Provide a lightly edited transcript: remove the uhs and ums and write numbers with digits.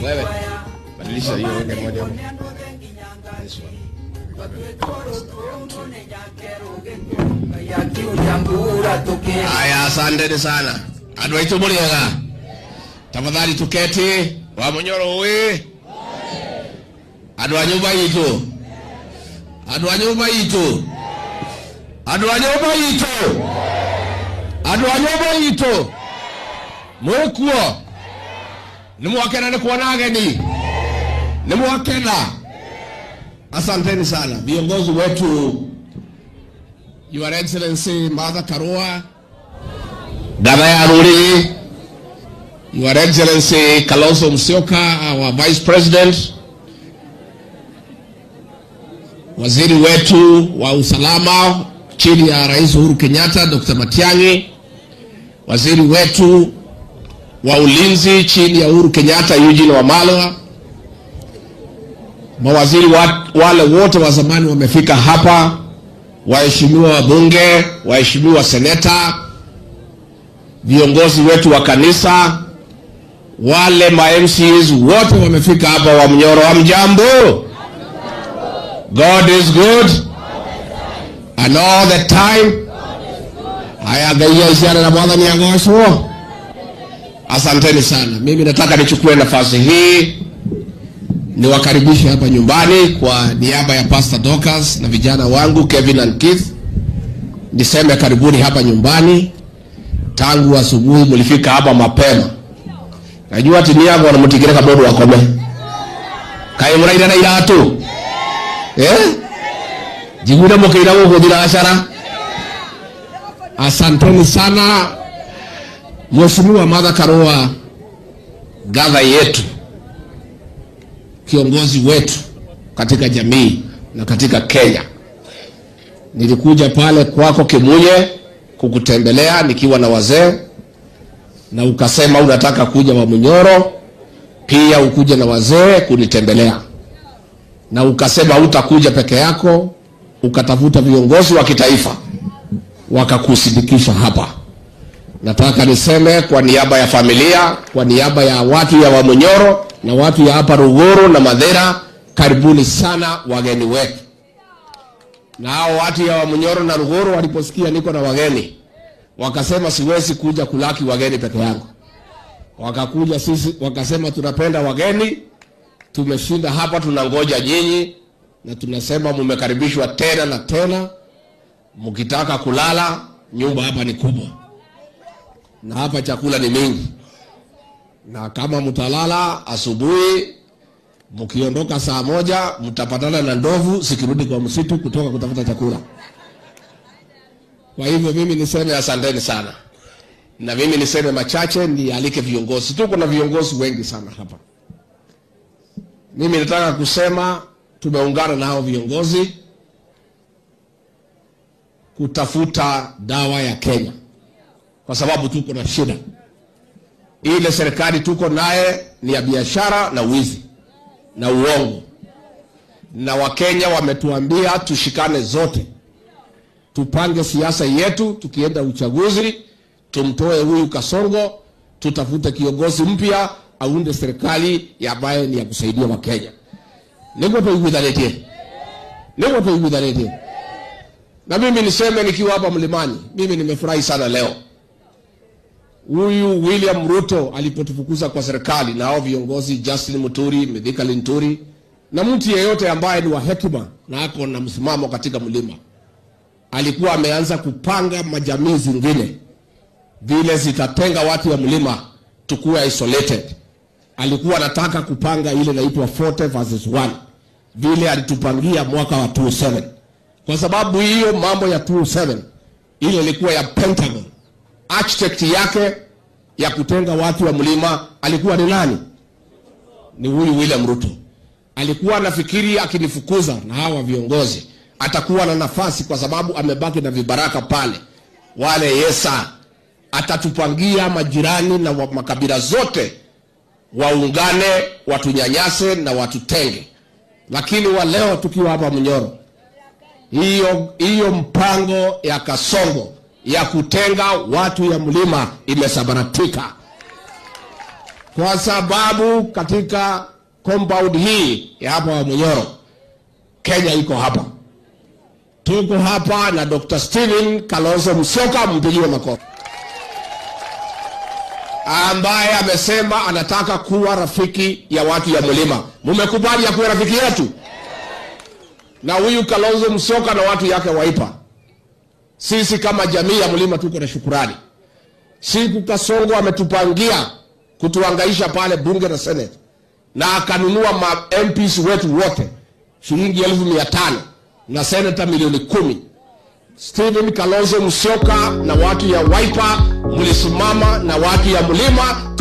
Wewe badilisha hiyo weke moja. Aya, asante sana. Adwaitu muliega. Tafadhali tuketi. Wa Munyoro we. Adwa nyumba itu. Adwa nyumba itu. Adwa nyumba itu. Adwa nyumba itu. Mwekuo. Nimwakena ni kuona ageni. Nimwakena. Asanteni sana. Viongozi wetu, Your Excellency Martha Karua, Gavana Ruri, Your Excellency Kalonzo Musyoka, our Vice President, waziri wetu wa usalama chini ya Rais Uhuru Kenyatta, Dr. Matiang'i, waziri wetu wa ulinzi chini ya Uhuru Kenyatta, Eugene Wamalwa, mawaziri wale wote wa zamani wamefika hapa, waheshimiwa wabunge, waheshimiwa seneta, viongozi wetu wa kanisa, wale ma-MCs wote wamefika hapa wa Munyoro. Hamjambo? God is good and all the time. Haya gaya ishara na Bwana ni angosho. Asanteni sana. Mimi nataka nichukue nafasi hii niwakaribishe hapa nyumbani kwa niaba ya Pastor Dorcas na vijana wangu Kevin and Keith. Niseme karibuni hapa nyumbani. Tangu asubuhi mlifika hapa mapema. Najua tini yangu wanamutigire kabodo wakome. Kai muraida na iratu. Jiguda mukira wo godira ashara. Asanteni sana. Mheshimiwa Martha Karua, gava yetu, kiongozi wetu katika jamii na katika Kenya. Nilikuja pale kwako Kimunye kukutembelea nikiwa na wazee, na ukasema unataka kuja wa Munyoro pia ukuje na wazee kunitembelea, na ukasema hutakuja peke yako, ukatafuta viongozi wa kitaifa wakakusindikisha hapa. Nataka niseme kwa niaba ya familia, kwa niaba ya watu ya wa Munyoro na watu ya hapa Ruguru na Madera, karibuni sana wageni wetu. Na hao watu ya wa Munyoro na Ruguru waliposikia niko na wageni, wakasema siwezi kuja kulaki wageni peke yangu. Wakakuja sisi, wakasema tunapenda wageni, tumeshinda hapa tunangoja nyinyi, na tunasema mumekaribishwa tena na tena. Mkitaka kulala, nyumba hapa ni kubwa, na hapa chakula ni mingi. Na kama mtalala asubuhi, mkiondoka saa 1 mtapatana na ndovu zikirudi kwa msitu kutoka kutafuta chakula. Kwa hivyo mimi niseme asanteni sana. Na mimi niseme machache, nialike viongozi. Tuko na viongozi wengi sana hapa. Mimi nataka kusema tumeungana na hao viongozi kutafuta dawa ya Kenya, kwa sababu tuko na shida. Ile serikali tuko naye ni ya biashara na wizi na uongo. Na Wakenya wametuambia tushikane zote, tupange siasa yetu, tukienda uchaguzi tumtoe huyu Kasongo, tutafute kiongozi mpya aunde serikali ambayo ni ya kusaidia Wakenya. Niko tuigudharete. Na mimi niseme nikiwa hapa Mlimani, mimi nimefurahi sana leo. Huyu William Ruto alipotufukuza kwa serikali na hao viongozi Justin Muturi, Mithika Linturi na mtu yeyote ambaye ni wa hekima na ako na msimamo katika mlima, alikuwa ameanza kupanga majamii zingine vile zitatenga watu wa mlima tukue isolated. Alikuwa anataka kupanga ile inaitwa 40 versus 1 vile alitupangia mwaka wa 2007. Kwa sababu hiyo mambo ya 2007 ile ilikuwa ya Pentagon. Architect yake ya kutenga watu wa mlima alikuwa ni nani? Ni huyu William Ruto. Alikuwa anafikiri akinifukuza na hawa viongozi atakuwa na nafasi, kwa sababu amebaki na vibaraka pale, wale Yesa atatupangia majirani na makabila zote waungane, watunyanyase na watutenge. Lakini wa leo tukiwa hapa Munyoro, hiyo mpango ya Kasongo ya kutenga watu ya mlima imesabaratika, kwa sababu katika compound hii ya hapa wa Munyoro, Kenya iko hapa. Tuko hapa na Dr. Stephen Kalonzo Musyoka, mpigiwe makofi, ambaye amesema anataka kuwa rafiki ya watu ya mlima. Mumekubali ya kuwa rafiki yetu? Na huyu Kalonzo Musyoka na watu yake waipa, sisi kama jamii ya mlima tuko na shukurani. Siku Kasongo ametupangia kutuangaisha pale bunge na senate, na akanunua ma MPs wetu wote shilingi 1,500 na senator milioni 10. Stephen Kalonzo Musyoka na watu ya Wiper mlisimama na watu ya mlima.